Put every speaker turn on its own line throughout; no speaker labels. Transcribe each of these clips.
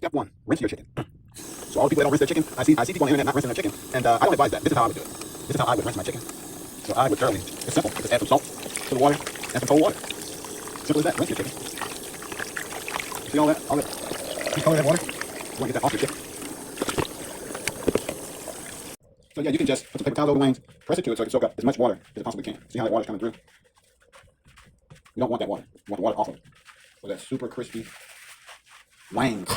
Step one, rinse your chicken. So all the people that don't rinse their chicken, I see people on the internet not rinsing their chicken, and I don't advise that. This is how I would do it. This is how I would rinse my chicken. So I would thoroughly, it's simple. Just add some salt to the water, add some cold water. Simple as that. Rinse your chicken. See all that? All that water? You want to get that off your chicken. So yeah, you can just put some paper towels over the wings, press it to it so it can soak up as much water as it possibly can. See how that water's coming through? You don't want that water. You want the water off of it. So that super crispy wang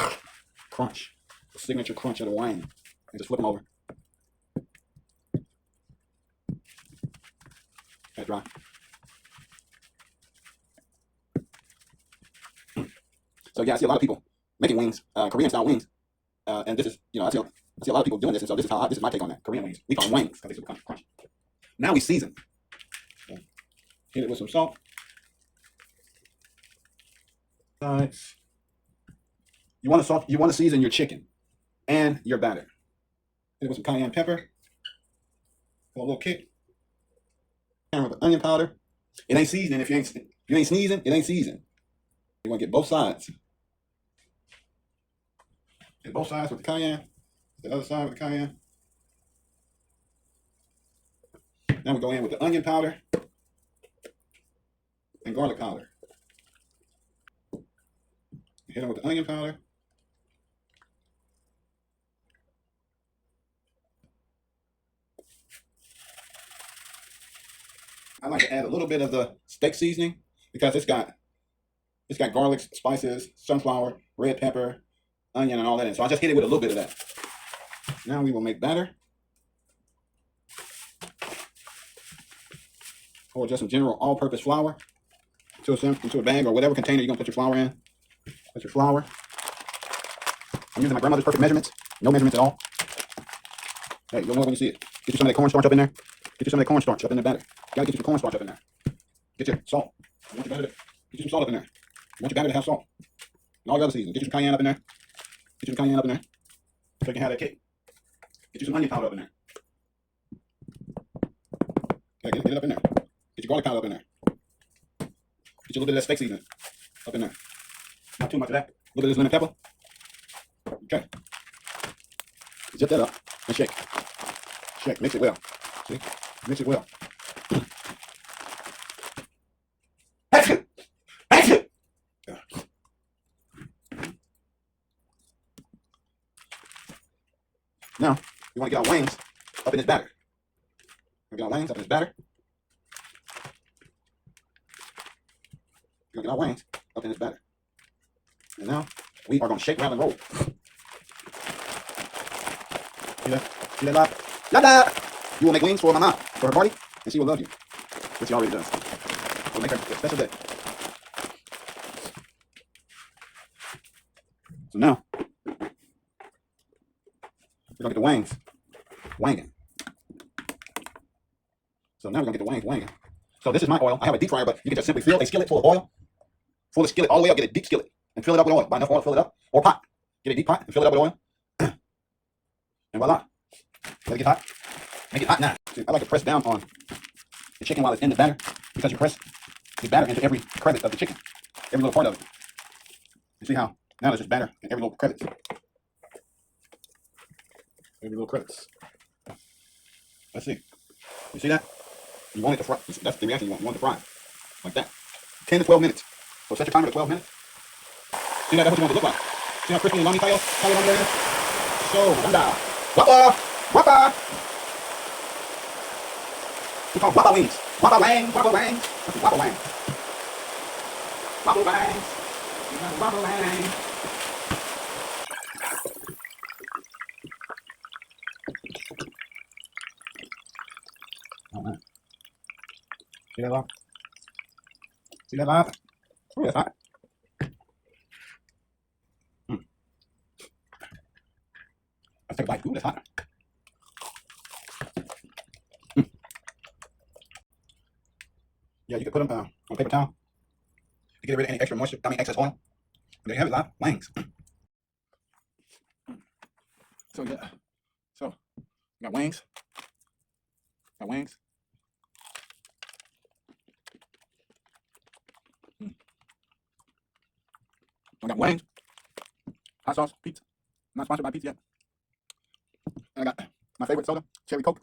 crunch. The signature crunch of the wang. And just flip them over. Let it dry. So yeah, I see a lot of people making wings, Korean style wings. And this is, I see a lot of people doing this, and so this is my take on that. Korean wings. We call them wings because they super crunch. Now we season. So hit it with some salt. Nice. You want to season your chicken and your batter. Hit it with some cayenne pepper for a little kick. And with onion powder. It ain't seasoning if you ain't sneezing. It ain't seasoned. You want to get both sides. Get both sides with the cayenne. The other side with the cayenne. Now we go in with the onion powder and garlic powder. Hit them with the onion powder. I like to add a little bit of the steak seasoning because it's got garlic, spices, sunflower, red pepper, onion, and all that in. So I just hit it with a little bit of that. Now we will make batter. Or just some general all-purpose flour into a bag or whatever container you're going to put your flour in. Put your flour. I'm using my grandmother's perfect measurements. No measurements at all. Hey, you'll know when you see it. Get you some of that cornstarch up in there. Get you some of that cornstarch up in the batter. You gotta get you some cornstarch up in there. Get your salt. You want your batter to, get you some salt up in there. You want your batter to have salt. And all your other seasonings. Get you some cayenne up in there. Get you some cayenne up in there. So you can have that cake. Get you some onion powder up in there. Yeah, get it up in there. Get your garlic powder up in there. Get you a little bit of that steak seasoning up in there. Not too much of that. A little bit of this lemon pepper. Okay. Zip that up and shake. Shake. Mix it well. See? Mix it well. Now, we want to get our wings up in this batter. We're going to get our wings up in this batter. We're going to get our wings up in this batter. And now, we are going to shake, rattle, and roll. See that? See that live? Yada! You will make wings for my mom, for her party, and she will love you. Which she already does. We'll make her a special day. So now, we're going to get the wings wanging. So now we're going to get the wings wanging. So this is my oil. I have a deep fryer, but you can just simply fill a skillet full of oil. Fill the skillet all the way up, get a deep skillet, and fill it up with oil. Buy enough oil, fill it up. Or pot. Get a deep pot and fill it up with oil. And voila. Let it get hot. Make it hot now. See, I like to press down on the chicken while it's in the batter because you press the batter into every crevice of the chicken. Every little part of it. You see how now there's just batter in every little crevice. Every little crevice. Let's see. You see that? You want it to fry. That's the reaction you want. You want it to fry. Like that. 10 to 12 minutes. So set your timer to 12 minutes. See that? That's what you want it to look like. See how crispy and lummy tail there is? So, ganda. Wappa! Wappa! We call Wappa wings. Wappa wang. Wappa wang. Wappa wang. Wappa wang. Wappa wang. Oh man. See that, Bob? See that, Bob? Oh, that's hot. Let's take a bite. Ooh, that's hot. Yeah, you can put them on a paper towel to get rid of any extra moisture, excess oil. And there you have it, live wings. So yeah, so got wings. Got wings. I got wings. hot sauce, pizza. Not sponsored by pizza yet. And I got my favorite soda, cherry Coke.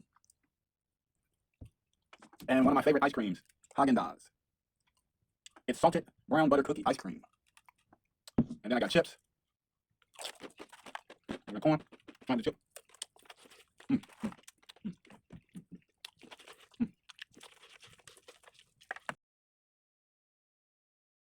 And one of my favorite ice creams, Haagen-Dazs. It's salted brown butter cookie ice cream. And then I got chips. I got corn. Find the chip.